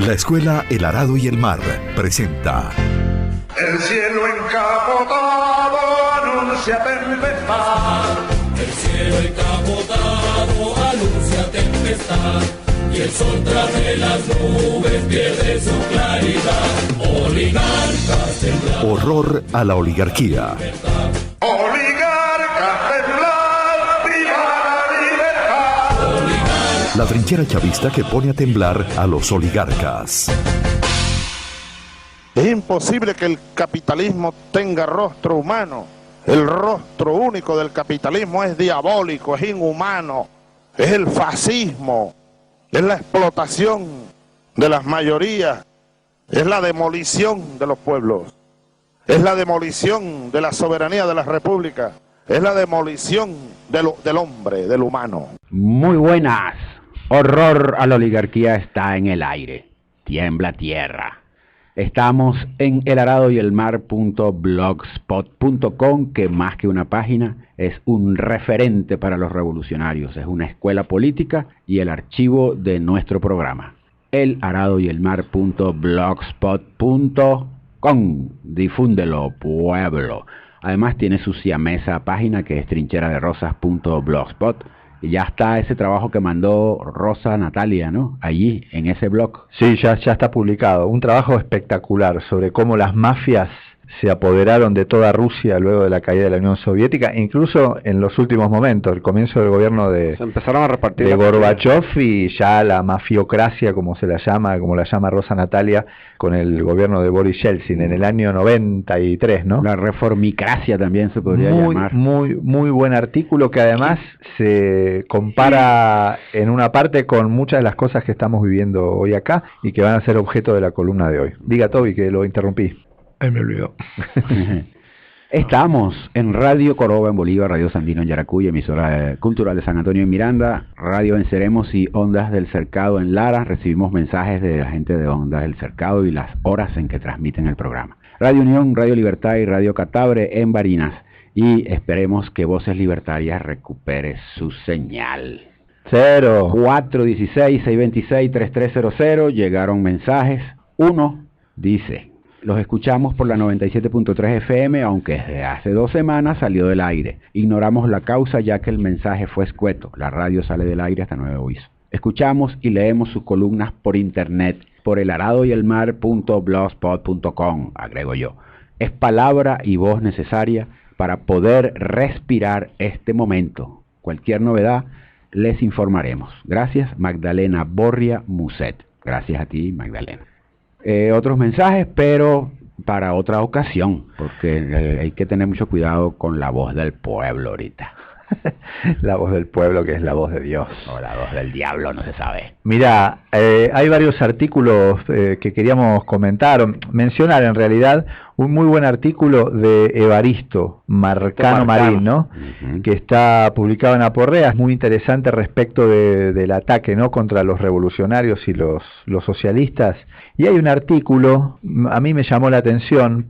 La Escuela El Arado y el Mar presenta El cielo encapotado anuncia tempestad. El cielo encapotado anuncia tempestad. Y el sol tras de las nubes pierde su claridad. Oligarcas temblar. Horror a la oligarquía. Oligarcas temblar, viva la libertad. La trinchera chavista que pone a temblar a los oligarcas. Es imposible que el capitalismo tenga rostro humano. El rostro único del capitalismo es diabólico, es inhumano, es el fascismo, es la explotación de las mayorías, es la demolición de los pueblos, es la demolición de la soberanía de las repúblicas, es la demolición del hombre, del humano. Muy buenas. Horror a la oligarquía está en el aire. Tiembla tierra. Estamos en elaradoyelmar.blogspot.com, que más que una página es un referente para los revolucionarios, es una escuela política y el archivo de nuestro programa. elaradoyelmar.blogspot.com. Difúndelo, pueblo. Además tiene su siamesa página que es trincheraderosas.blogspot. Y ya está ese trabajo que mandó Rosa Natalia, ¿no? Allí, en ese blog. Sí, ya está publicado. Un trabajo espectacular sobre cómo las mafias se apoderaron de toda Rusia luego de la caída de la Unión Soviética, incluso en los últimos momentos, el comienzo del gobierno de Gorbachev, y ya la mafiocracia, como la llama Rosa Natalia, con el gobierno de Boris Yeltsin en el año 93, ¿no? La reformicracia también se podría llamar. Muy buen artículo, que además se compara en una parte con muchas de las cosas que estamos viviendo hoy acá y que van a ser objeto de la columna de hoy. Diga, Toby, que lo interrumpí. Me olvidó. Estamos en Radio Coroba en Bolívar, Radio Sandino en Yaracuy, emisora cultural de San Antonio en Miranda, Radio Venceremos y Ondas del Cercado en Lara. Recibimos mensajes de la gente de Ondas del Cercado y las horas en que transmiten el programa. Radio Unión, Radio Libertad y Radio Catabre en Barinas. Y esperemos que Voces Libertarias recupere su señal. 416-626-3300. Llegaron mensajes. Uno dice: los escuchamos por la 97.3 FM, aunque desde hace 2 semanas salió del aire. Ignoramos la causa ya que el mensaje fue escueto. La radio sale del aire hasta nuevo aviso. Escuchamos y leemos sus columnas por internet, por elaradoyelmar.blogspot.com, agrego yo. Es palabra y voz necesaria para poder respirar este momento. Cualquier novedad les informaremos. Gracias, Magdalena Borria Muset. Gracias a ti, Magdalena. Otros mensajes, pero para otra ocasión, porque hay que tener mucho cuidado con la voz del pueblo ahorita. La voz del pueblo, que es la voz de Dios. O la voz del diablo, no se sabe. Mira, hay varios artículos que queríamos comentar, o mencionar en realidad. Un muy buen artículo de Evaristo Marcano Marín, ¿no? Que está publicado en Aporrea, es muy interesante respecto del ataque, ¿no?, contra los revolucionarios y los socialistas. Y hay un artículo, a mí me llamó la atención,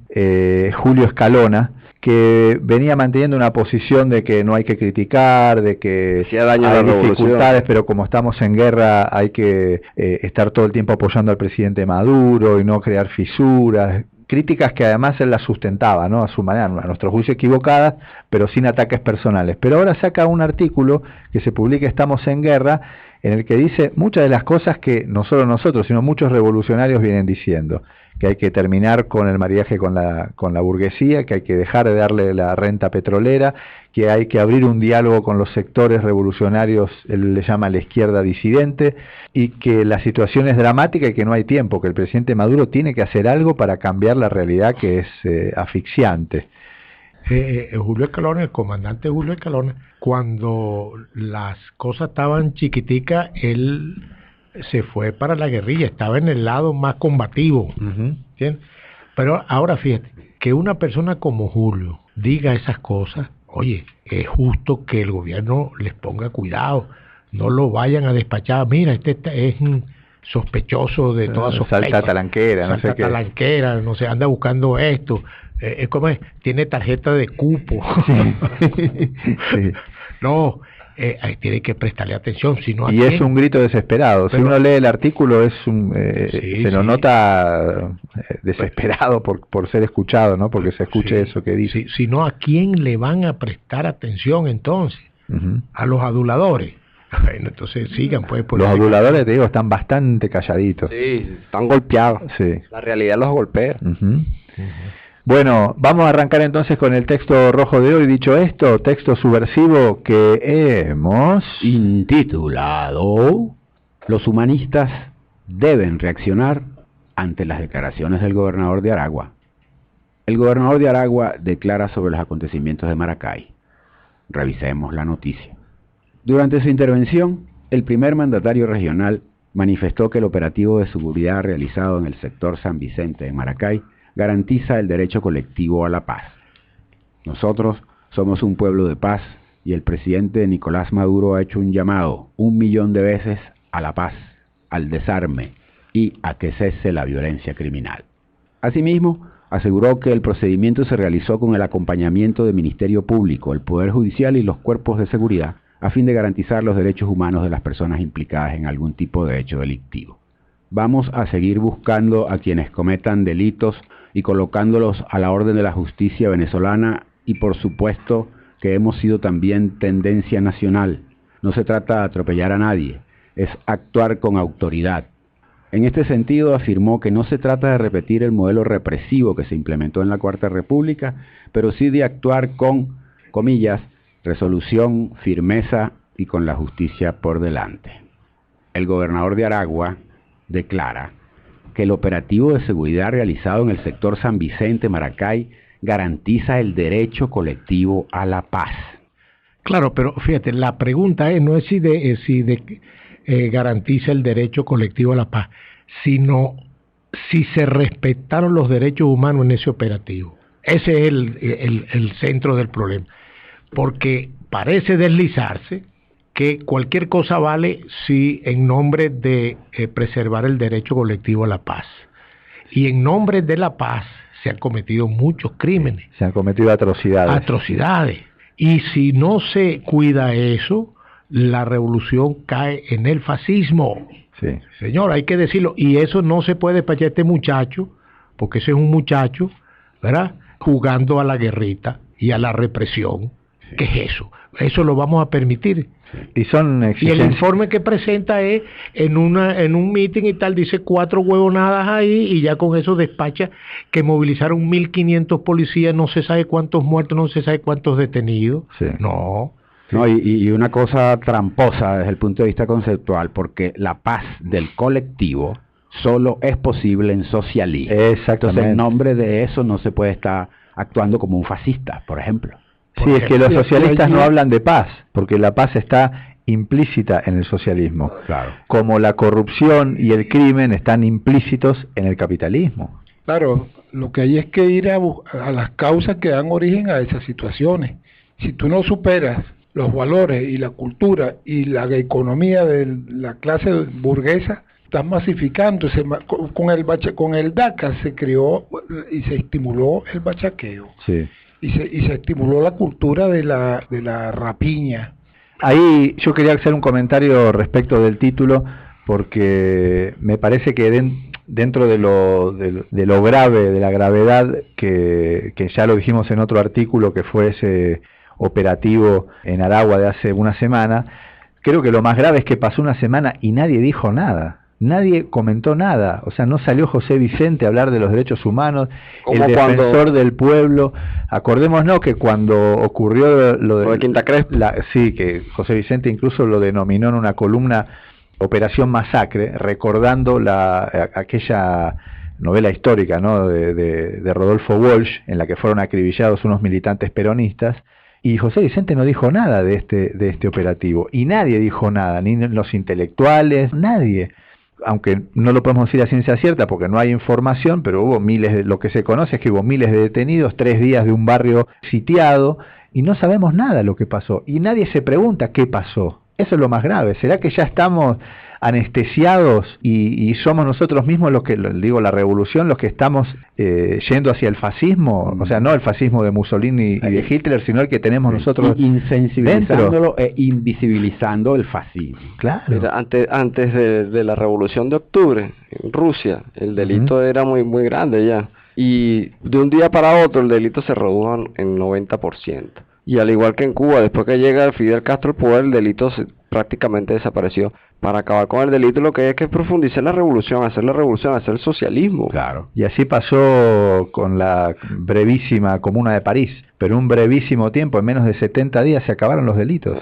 Julio Escalona, que venía manteniendo una posición de que no hay que criticar, de que hay dificultades, pero como estamos en guerra hay que estar todo el tiempo apoyando al presidente Maduro y no crear fisuras. Críticas que además él las sustentaba, ¿no?, a su manera, a nuestro juicio equivocadas, pero sin ataques personales. Pero ahora saca un artículo que se publica Estamos en Guerra, en el que dice muchas de las cosas que no solo nosotros, sino muchos revolucionarios vienen diciendo: que hay que terminar con el maridaje con la burguesía, que hay que dejar de darle la renta petrolera, que hay que abrir un diálogo con los sectores revolucionarios, él le llama la izquierda disidente, y que la situación es dramática y que no hay tiempo, que el presidente Maduro tiene que hacer algo para cambiar la realidad, que es asfixiante. Julio Escalona, el comandante Julio Escalona, cuando las cosas estaban chiquiticas, él se fue para la guerrilla, estaba en el lado más combativo, ¿entiendes? Pero ahora fíjate, que una persona como Julio diga esas cosas, oye, es justo que el gobierno les ponga cuidado, no lo vayan a despachar. Mira, este es sospechoso de toda sospecha. Salta talanquera, no sé qué. Talanquera, no sé, anda buscando esto. Es como tiene tarjeta de cupo. Sí. No, tiene que prestarle atención. Si no, y es un grito desesperado. Si uno lee el artículo, se lo nota desesperado por ser escuchado, ¿no? Porque se escuche eso que dice. Si no, ¿a quién le van a prestar atención entonces? A los aduladores. Bueno, entonces sigan pues. Los aduladores, te digo, están bastante calladitos. Sí, están golpeados. Sí. La realidad los golpea. Bueno, vamos a arrancar entonces con el texto rojo de hoy. Dicho esto, texto subversivo que hemos intitulado Los humanistas deben reaccionar ante las declaraciones del gobernador de Aragua. El gobernador de Aragua declara sobre los acontecimientos de Maracay. Revisemos la noticia. Durante su intervención, el primer mandatario regional manifestó que el operativo de seguridad realizado en el sector San Vicente de Maracay garantiza el derecho colectivo a la paz. Nosotros somos un pueblo de paz y el presidente Nicolás Maduro ha hecho un llamado 1.000.000 de veces a la paz, al desarme y a que cese la violencia criminal. Asimismo, aseguró que el procedimiento se realizó con el acompañamiento del Ministerio Público, el Poder Judicial y los cuerpos de seguridad a fin de garantizar los derechos humanos de las personas implicadas en algún tipo de hecho delictivo. Vamos a seguir buscando a quienes cometan delitos y colocándolos a la orden de la justicia venezolana y por supuesto que hemos sido también tendencia nacional. No se trata de atropellar a nadie, es actuar con autoridad. En este sentido afirmó que no se trata de repetir el modelo represivo que se implementó en la Cuarta República, pero sí de actuar con, comillas, resolución, firmeza y con la justicia por delante. El gobernador de Aragua declara que el operativo de seguridad realizado en el sector San Vicente, Maracay, garantiza el derecho colectivo a la paz. Claro, pero fíjate, la pregunta no es si garantiza el derecho colectivo a la paz, sino si se respetaron los derechos humanos en ese operativo. Ese es el centro del problema, porque parece deslizarse que cualquier cosa vale si en nombre de preservar el derecho colectivo a la paz. Y en nombre de la paz se han cometido muchos crímenes. Se han cometido atrocidades. Atrocidades. Y si no se cuida eso, la revolución cae en el fascismo. Sí. Señor, hay que decirlo. Y eso no se puede despachar a este muchacho, porque ese es un muchacho, ¿verdad?, jugando a la guerrita y a la represión. Sí. ¿Qué es eso? Eso lo vamos a permitir. Y son exigencias. Y el informe que presenta es en un meeting y tal, dice 4 huevonadas ahí y ya con eso despacha que movilizaron 1.500 policías, no se sabe cuántos muertos, no se sabe cuántos detenidos. Sí. No. No, y una cosa tramposa desde el punto de vista conceptual, porque la paz del colectivo solo es posible en socialismo. Exactamente. Entonces, en nombre de eso no se puede estar actuando como un fascista, por ejemplo. Sí, es que los socialistas no hablan de paz, porque la paz está implícita en el socialismo. Claro. Como la corrupción y el crimen están implícitos en el capitalismo. Claro, lo que hay es que ir a las causas que dan origen a esas situaciones. Si tú no superas los valores y la cultura y la economía de la clase burguesa, estás masificando. Con el DACA se creó y se estimuló el bachaqueo. Sí. Y se estimuló la cultura de la rapiña. Ahí yo quería hacer un comentario respecto del título, porque me parece que dentro de lo grave, de la gravedad, que ya lo dijimos en otro artículo, que fue ese operativo en Aragua de hace una semana, creo que lo más grave es que pasó una semana y nadie dijo nada. Nadie comentó nada, o sea, no salió José Vicente a hablar de los derechos humanos, el defensor del pueblo. Acordémonos que cuando ocurrió lo de Quinta Crespo, sí, que José Vicente incluso lo denominó en una columna Operación Masacre, recordando aquella novela histórica, ¿no?, de Rodolfo Walsh, en la que fueron acribillados unos militantes peronistas. Y José Vicente no dijo nada de este operativo, y nadie dijo nada, ni los intelectuales, nadie. Aunque no lo podemos decir a ciencia cierta porque no hay información, pero hubo lo que se conoce es que hubo miles de detenidos, 3 días de un barrio sitiado, y no sabemos nada de lo que pasó, y nadie se pregunta qué pasó. Eso es lo más grave. ¿Será que ya estamos anestesiados y somos nosotros mismos los que, digo, la revolución, los que estamos yendo hacia el fascismo, o sea, no el fascismo de Mussolini y de Hitler, sino el que tenemos nosotros insensibilizándolo e invisibilizando el fascismo. Claro. Mira, antes de la Revolución de Octubre, en Rusia, el delito era muy grande ya. Y de un día para otro el delito se redujo en 90%. Y al igual que en Cuba, después que llega Fidel Castro al poder, el delito prácticamente desapareció. Para acabar con el delito lo que hay que profundizar la revolución, hacer el socialismo. Claro. Y así pasó con la brevísima Comuna de París, pero un brevísimo tiempo, en menos de 70 días se acabaron los delitos.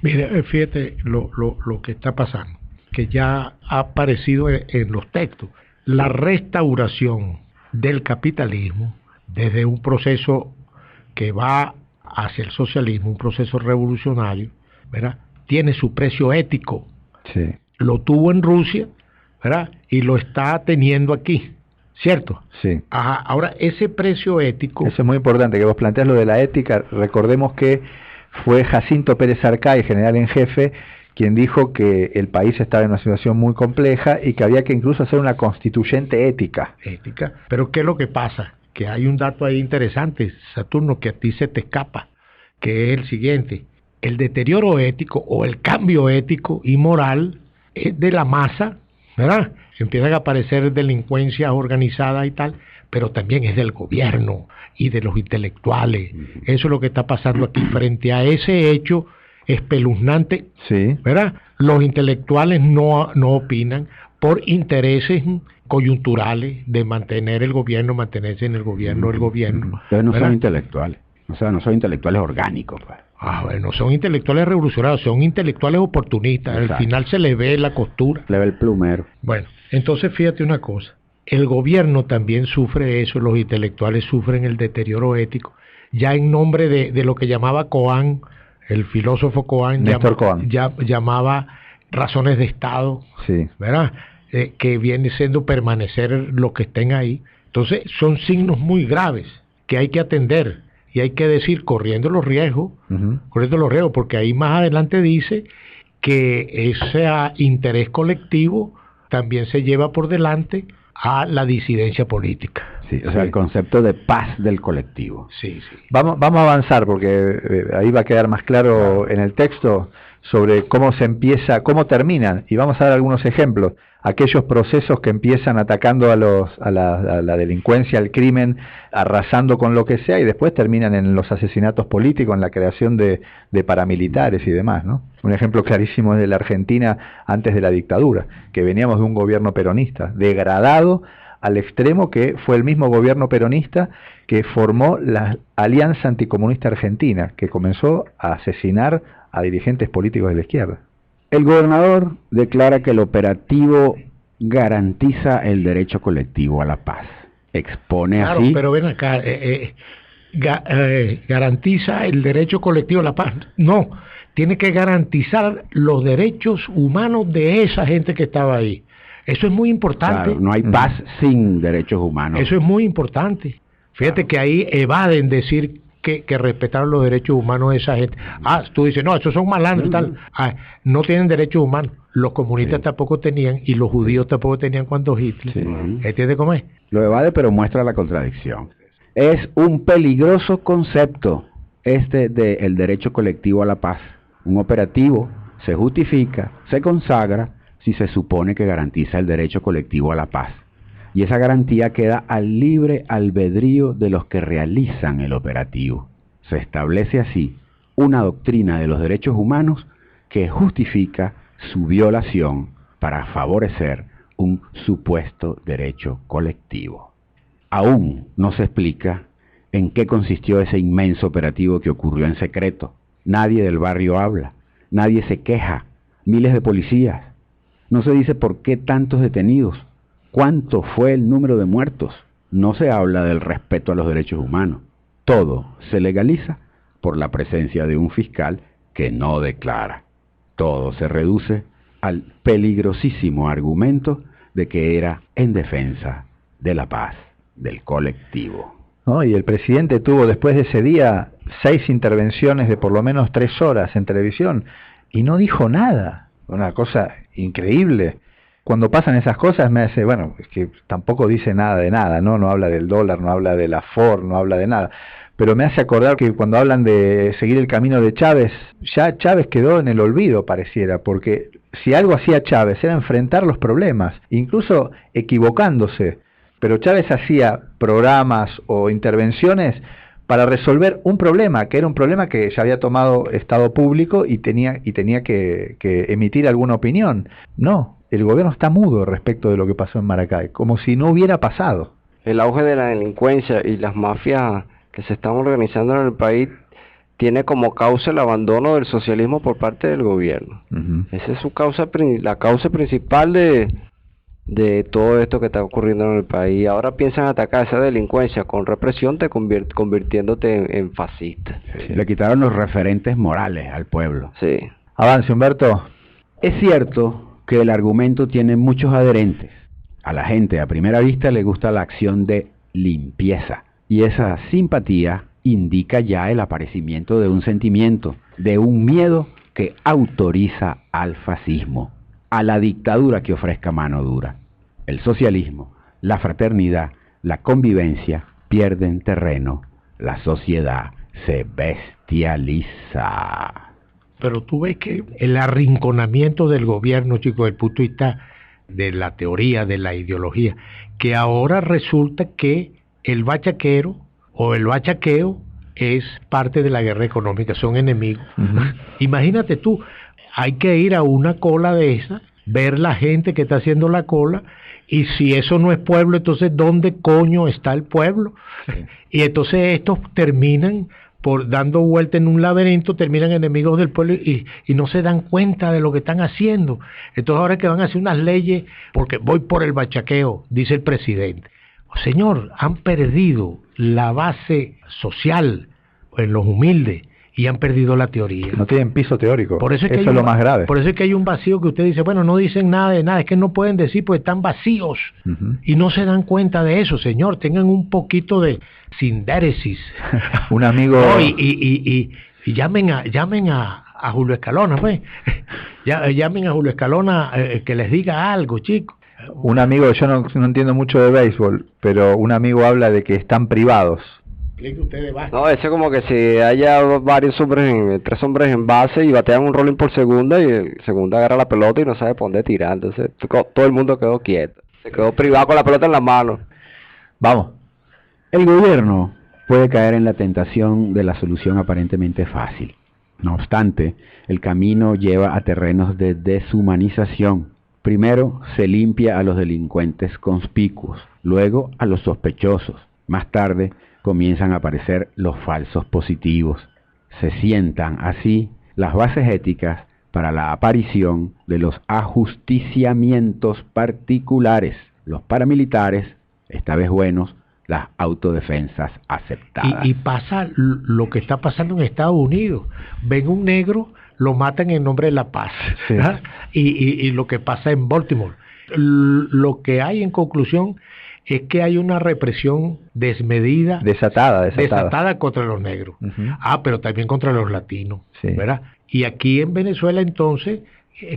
Mire, fíjate lo que está pasando, que ya ha aparecido en los textos. La restauración del capitalismo, desde un proceso que va hacia el socialismo, un proceso revolucionario, ¿verdad?, tiene su precio ético. Sí. Lo tuvo en Rusia, ¿verdad?, y lo está teniendo aquí, ¿cierto? Sí. Ajá. Ahora, ese precio ético... Eso es muy importante, que vos planteás lo de la ética. Recordemos que fue Jacinto Pérez Arcay, general en jefe, quien dijo que el país estaba en una situación muy compleja y que había que incluso hacer una constituyente ética. Ética. Pero ¿qué es lo que pasa? Que hay un dato ahí interesante, Saturno, que a ti se te escapa, que es el siguiente: el deterioro ético o el cambio ético y moral es de la masa, ¿verdad? Empiezan a aparecer delincuencias organizadas y tal, pero también es del gobierno y de los intelectuales. Eso es lo que está pasando aquí. Frente a ese hecho espeluznante, sí, ¿verdad?, los intelectuales no opinan por intereses coyunturales de mantener el gobierno, mantenerse en el gobierno, Entonces no son intelectuales, o sea, no son intelectuales orgánicos, pues. Bueno, son intelectuales revolucionarios, son intelectuales oportunistas. Exacto. Al final se le ve la costura. Le ve el plumero. Bueno, entonces fíjate una cosa, el gobierno también sufre eso, los intelectuales sufren el deterioro ético, ya en nombre de lo que llamaba Coán, el filósofo Coán, llamaba razones de Estado, sí, ¿verdad?, que viene siendo permanecer lo que estén ahí. Entonces son signos muy graves que hay que atender y hay que decir corriendo los riesgos, porque ahí más adelante dice que ese interés colectivo también se lleva por delante a la disidencia política. Sí, o sea, el concepto de paz del colectivo. Sí, sí. Vamos a avanzar porque ahí va a quedar más claro en el texto sobre cómo se empieza, cómo terminan, y vamos a dar algunos ejemplos. Aquellos procesos que empiezan atacando a la delincuencia, al crimen, arrasando con lo que sea, y después terminan en los asesinatos políticos, en la creación de paramilitares y demás, ¿no? Un ejemplo clarísimo es de la Argentina antes de la dictadura, que veníamos de un gobierno peronista, degradado al extremo que fue el mismo gobierno peronista que formó la Alianza Anticomunista Argentina, que comenzó a asesinar a dirigentes políticos de la izquierda. El gobernador declara que el operativo garantiza el derecho colectivo a la paz. Expone claro, así... pero ven acá, garantiza el derecho colectivo a la paz. No, tiene que garantizar los derechos humanos de esa gente que estaba ahí. Eso es muy importante. Claro, no hay paz sin derechos humanos. Eso es muy importante. Fíjate que ahí evaden decir que respetaron los derechos humanos de esa gente. Tú dices, no, esos son malandros y tal. No tienen derechos humanos. Los comunistas tampoco tenían, y los judíos tampoco tenían cuando Hitler. ¿Entiendes cómo es? Lo evade, pero muestra la contradicción. Es un peligroso concepto este del derecho colectivo a la paz. Un operativo se justifica, se consagra, si se supone que garantiza el derecho colectivo a la paz. Y esa garantía queda al libre albedrío de los que realizan el operativo. Se establece así una doctrina de los derechos humanos que justifica su violación para favorecer un supuesto derecho colectivo. Aún no se explica en qué consistió ese inmenso operativo que ocurrió en secreto. Nadie del barrio habla, nadie se queja, miles de policías. No se dice por qué tantos detenidos. ¿Cuánto fue el número de muertos? No se habla del respeto a los derechos humanos. Todo se legaliza por la presencia de un fiscal que no declara. Todo se reduce al peligrosísimo argumento de que era en defensa de la paz del colectivo. ¿No? Y el presidente tuvo después de ese día 6 intervenciones de por lo menos 3 horas en televisión y no dijo nada. una cosa increíble. Cuando pasan esas cosas me hace, bueno, es que tampoco dice nada de nada, ¿no? No habla del dólar, no habla de la Ford, no habla de nada. Pero me hace acordar que cuando hablan de seguir el camino de Chávez, ya Chávez quedó en el olvido, pareciera, porque si algo hacía Chávez era enfrentar los problemas, incluso equivocándose. Pero Chávez hacía programas o intervenciones para resolver un problema, que era un problema que ya había tomado Estado público y tenía que emitir alguna opinión. No, el gobierno está mudo respecto de lo que pasó en Maracay, como si no hubiera pasado. El auge de la delincuencia y las mafias que se están organizando en el país tiene como causa el abandono del socialismo por parte del gobierno. Esa es la causa principal de todo esto que está ocurriendo en el país. Ahora piensan atacar esa delincuencia con represión, convirtiéndote en fascista. Sí, le quitaron los referentes morales al pueblo. Sí. Avance, Humberto. Es cierto que el argumento tiene muchos adherentes. A la gente a primera vista le gusta la acción de limpieza, y esa simpatía indica ya el aparecimiento de un sentimiento, de un miedo que autoriza al fascismo, a la dictadura que ofrezca mano dura. El socialismo, la fraternidad, la convivencia pierden terreno, la sociedad se bestializa. Pero tú ves que el arrinconamiento del gobierno, chicos, del punto de vista de la teoría, de la ideología, que ahora resulta que el bachaquero o el bachaqueo es parte de la guerra económica, son enemigos. Imagínate tú, hay que ir a una cola de esa, ver la gente que está haciendo la cola, y si eso no es pueblo, entonces ¿dónde coño está el pueblo? Sí. Y entonces estos terminan por dando vuelta en un laberinto, terminan enemigos del pueblo y no se dan cuenta de lo que están haciendo. Entonces ahora que van a hacer unas leyes, porque voy por el bachaqueo, dice el presidente. Señor, han perdido la base social en los humildes y han perdido la teoría. No tienen piso teórico. Por eso es que eso es lo más grave. Por eso es que hay un vacío que usted dice, bueno, no dicen nada de nada, es que no pueden decir porque están vacíos. Y no se dan cuenta de eso, señor. Tengan un poquito de sindéresis. Un amigo... No, y llamen a Julio Escalona, pues. Llamen a Julio Escalona que les diga algo, chicos. Un amigo, yo no entiendo mucho de béisbol, pero un amigo habla de que están privados. No, ese como que si haya tres hombres en base y batean un rolling por segunda y el segundo agarra la pelota y no sabe por dónde tirar, entonces todo el mundo quedó quieto, se quedó privado con la pelota en la mano. Vamos. El gobierno puede caer en la tentación de la solución aparentemente fácil. No obstante, el camino lleva a terrenos de deshumanización. Primero se limpia a los delincuentes conspicuos, luego a los sospechosos. Más tarde comienzan a aparecer los falsos positivos. Se sientan así las bases éticas para la aparición de los ajusticiamientos particulares, los paramilitares, esta vez buenos, las autodefensas aceptadas. Y pasa lo que está pasando en Estados Unidos. Ven un negro, lo matan en nombre de la paz. Sí. Y lo que pasa en Baltimore. Lo que hay en conclusión es que hay una represión desmedida, desatada contra los negros. Pero también contra los latinos, sí. ¿Verdad? Y aquí en Venezuela entonces,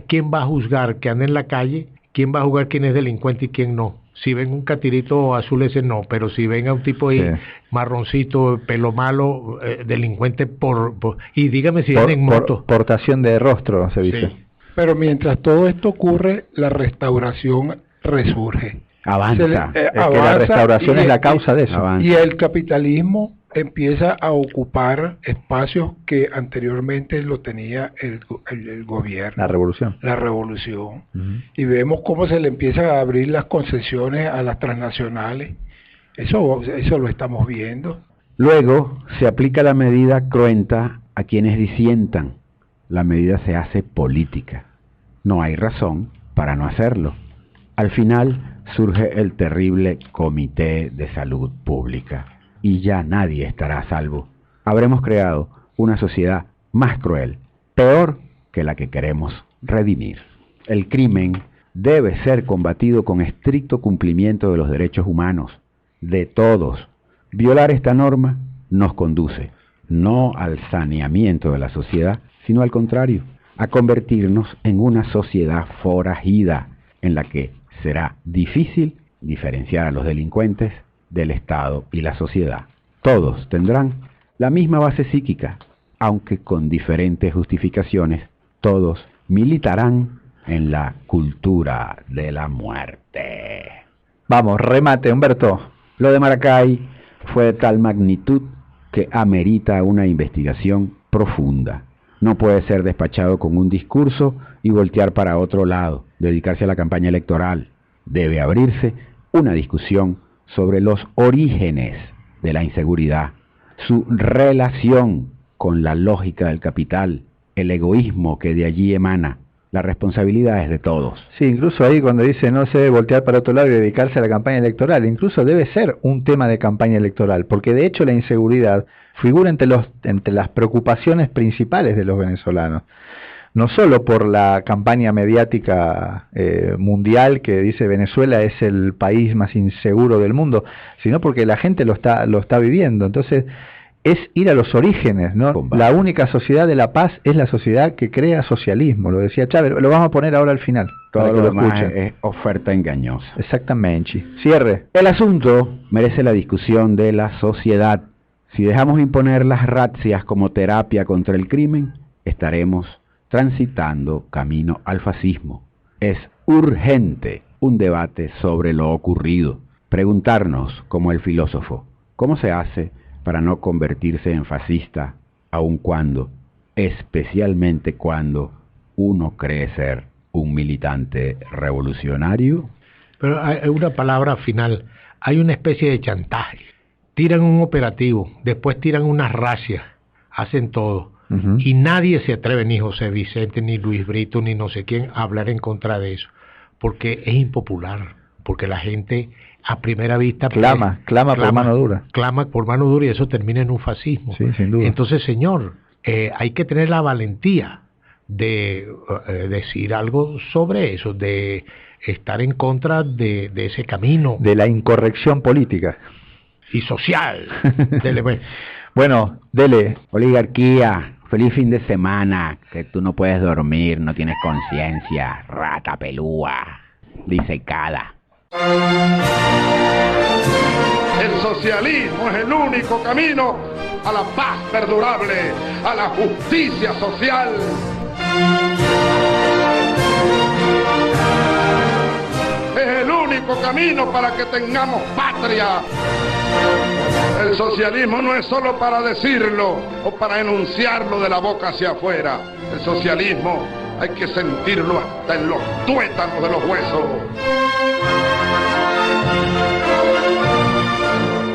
¿quién va a juzgar que anda en la calle? ¿Quién va a juzgar quién es delincuente y quién no? Si ven un catirito azul ese no, pero si ven a un tipo ahí marroncito, pelo malo, delincuente y dígame si vienen en moto. Portación de rostro, se dice. Sí. Pero mientras todo esto ocurre, la restauración resurge. Avanza. Es que la restauración es la causa de eso. Avanza. Y el capitalismo empieza a ocupar espacios que anteriormente lo tenía el gobierno. La revolución. Y vemos cómo se le empiezan a abrir las concesiones a las transnacionales. Eso lo estamos viendo. Luego se aplica la medida cruenta a quienes disientan. La medida se hace política. No hay razón para no hacerlo. Al final surge el terrible Comité de Salud Pública. Y ya nadie estará a salvo. Habremos creado una sociedad más cruel, peor que la que queremos redimir. El crimen debe ser combatido con estricto cumplimiento de los derechos humanos, de todos. Violar esta norma nos conduce, no al saneamiento de la sociedad, sino al contrario, a convertirnos en una sociedad forajida en la que será difícil diferenciar a los delincuentes del Estado y la sociedad. Todos tendrán la misma base psíquica, aunque con diferentes justificaciones, todos militarán en la cultura de la muerte. Vamos, remate, Humberto. Lo de Maracay fue de tal magnitud que amerita una investigación profunda. No puede ser despachado con un discurso y voltear para otro lado, dedicarse a la campaña electoral. Debe abrirse una discusión sobre los orígenes de la inseguridad, su relación con la lógica del capital, el egoísmo que de allí emana. La responsabilidad es de todos. Sí, incluso ahí cuando dice no se debe voltear para otro lado y dedicarse a la campaña electoral, incluso debe ser un tema de campaña electoral, porque de hecho la inseguridad figura entre las preocupaciones principales de los venezolanos. No solo por la campaña mediática mundial que dice Venezuela es el país más inseguro del mundo, sino porque la gente lo está viviendo. Entonces, es ir a los orígenes, ¿no? La única sociedad de la paz es la sociedad que crea socialismo, lo decía Chávez, lo vamos a poner ahora al final. Todo lo demás es oferta engañosa. Exactamente. Cierre. El asunto merece la discusión de la sociedad. Si dejamos imponer las razzias como terapia contra el crimen, estaremos transitando camino al fascismo. Es urgente un debate sobre lo ocurrido. Preguntarnos, como el filósofo, ¿cómo se hace para no convertirse en fascista, aun cuando, especialmente cuando, uno cree ser un militante revolucionario? Pero hay una palabra final. Hay una especie de chantaje. Tiran un operativo, después tiran unas racias, hacen todo. Y nadie se atreve, ni José Vicente, ni Luis Brito, ni no sé quién, a hablar en contra de eso. Porque es impopular. Porque la gente a primera vista clama por mano dura. Clama por mano dura y eso termina en un fascismo. Sí, sin duda. Entonces, señor, hay que tener la valentía de decir algo sobre eso, de estar en contra de ese camino. De la incorrección política. Y social. Bueno, dele. Oligarquía, feliz fin de semana, que tú no puedes dormir, no tienes conciencia, rata pelúa, disecada. El socialismo es el único camino a la paz perdurable, a la justicia social. Es el único camino para que tengamos patria. El socialismo no es solo para decirlo o para enunciarlo de la boca hacia afuera. El socialismo hay que sentirlo hasta en los tuétanos de los huesos.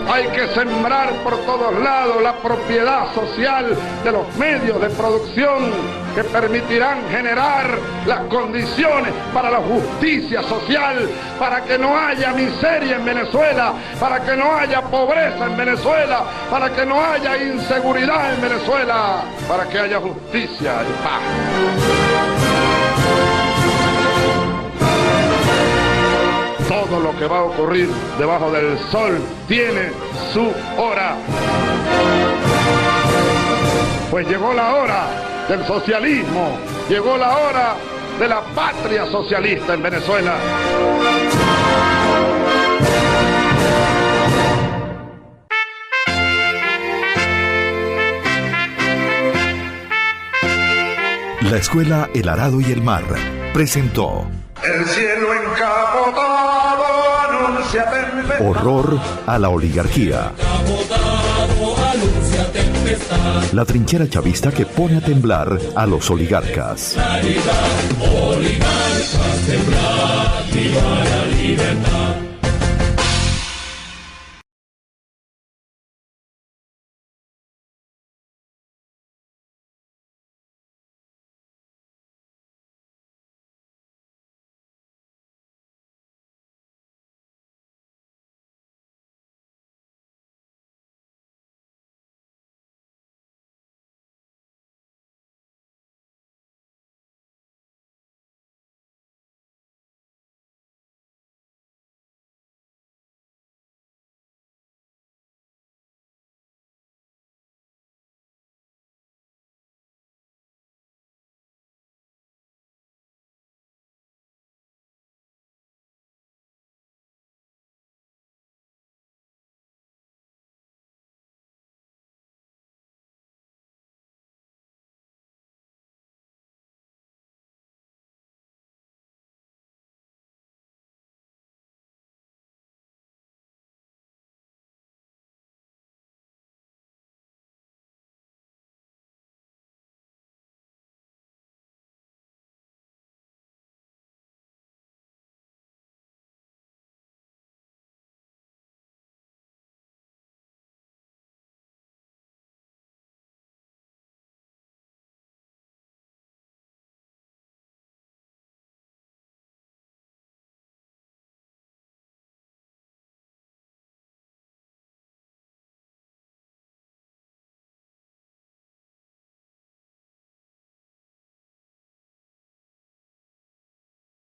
Hay que sembrar por todos lados la propiedad social de los medios de producción que permitirán generar las condiciones para la justicia social, para que no haya miseria en Venezuela, para que no haya pobreza en Venezuela, para que no haya inseguridad en Venezuela, para que haya justicia y paz. Todo lo que va a ocurrir debajo del sol tiene su hora. Pues llegó la hora del socialismo, llegó la hora de la patria socialista en Venezuela. La Escuela El Arado y el Mar presentó El cielo encapotado anuncia tempestad. Horror a la oligarquía. La trinchera chavista que pone a temblar a los oligarcas. Oligarcas, temblar, viva la libertad.